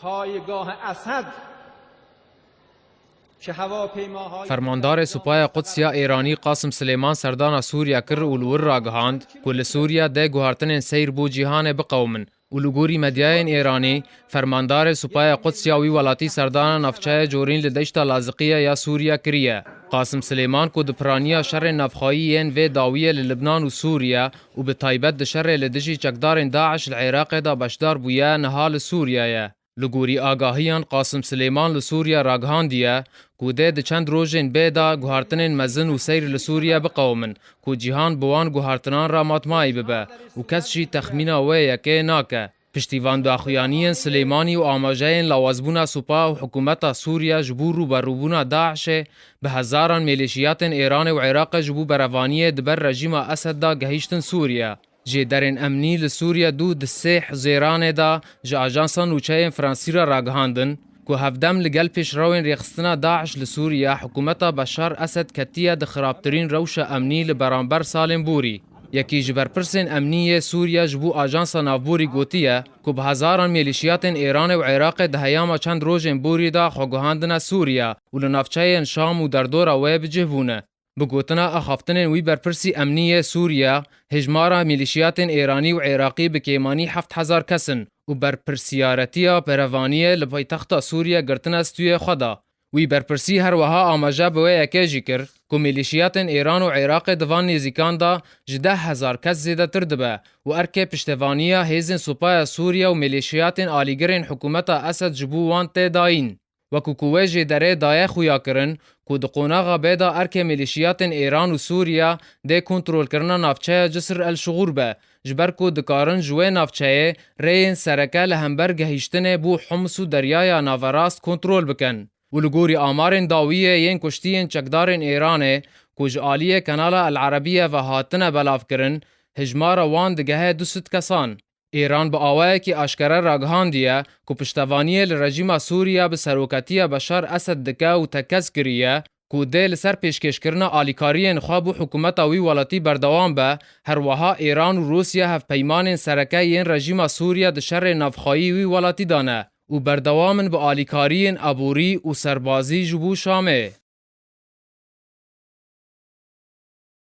پایگاه اسد فرماندار سپاه قدسیا ایرانی قاسم سلیمان سردان سوریا کر اولور را گهاند کل سوریا ده گوهرتن سیر بو جهان بقومن اولوگوری مدیاین ایرانی فرماندار سپاه قدسیا وی ولاتی سردان نفچه جورین لدشتا لازقیه یا سوریا کریه قاسم سلیمان کو دپرانیا شر نفخایین و داویه للبنان و سوریا و به تایبت شر لدجی چکدار داعش العراق دا بشدار بویا نهال سوریا لگوری آگاهیان قاسم سلیمان لسوریا راگهاندیه کوده ده چند روژین بیدا گوهارتنین مزن و سیر لسوریا بقومن کو جیهان بوان گوهارتنان را ماتمایی ببه و کس شی تخمینا و یکه ناکه پشتیوان داخویانیین سلیمانی و آماجین لوازبونا سپاه و حکومت سوریا جبور و بروبونا داعش به هزاران میلیشیات ایران و عراق جبو بروانی دبر رژیم اسد دا گهیشتن سوریا جه درین امنی لسوریا دو دسیح زیران دا جه آجانسان نوچهین فرانسی را راگهاندن که هفدم لگل پیش روین ریخستنا داعش لسوریا حکومتا بشار اسد کتیه ده خرابترین روش امنی لبرانبر سالم بوری یکی جبر پرسین امنی سوریا جبو آجانسا نافبوری گوتیه که به هزاران میلیشیات ایران و عراق ده هیاما چند روژین بوری دا خوگهاندنا سوریا و لنافچهین شام و دردورا وی بجهبونه بگوتنا اخافتن وی برپرسی امنی سوریا هجمارا میلیشیات ایرانی و عراقی بکیمانی 7000 کسن و برپرسیارتیا پروانیه لپایتخت سوریا گرتن استوی خدا وی برپرسی هر وها آماجه بوی اکیجی کر که میلیشیات ایران و عراق دوان نیزیکان دا 10000 کس زیده تردبه و ارکه پشتوانیه هیزن سپاه سوریا و میلیشیات آلیگرین حکومت اسد جبووان تیداین وکو کویجی دره دایه خویا کرن که ده قوناغا بیدا ارک میلیشیات ایران و سوریا ده کنترول کرنا نافچه جسر الشغور به جبر که دکارن جوه نافچه رین سرکه لهمبر گهیشتن بو حمس و دریای ناوراست کنترول بکن و لگوری آمارن داویه ین کشتین چکدارن ایرانه که جعالیه کنال العربیه و هاتنه بلاف کرن هجمار وان دگه دوست کسان ایران با آوائه که اشکره راگهاندیه که پشتوانیه لرژیم سوریا به سروکتیه بشار اسد دکه و تکز کریه که ده لسر پیشکش کرنا آلیکاری نخواب و حکومت وی ولاتی بردوام به هر وها ایران و روسیه هف پیمان سرکه این رژیم سوریا ده شر نفخایی وی ولاتی دانه و بردوامن به آلیکاری ابوری و سربازی جبو شامه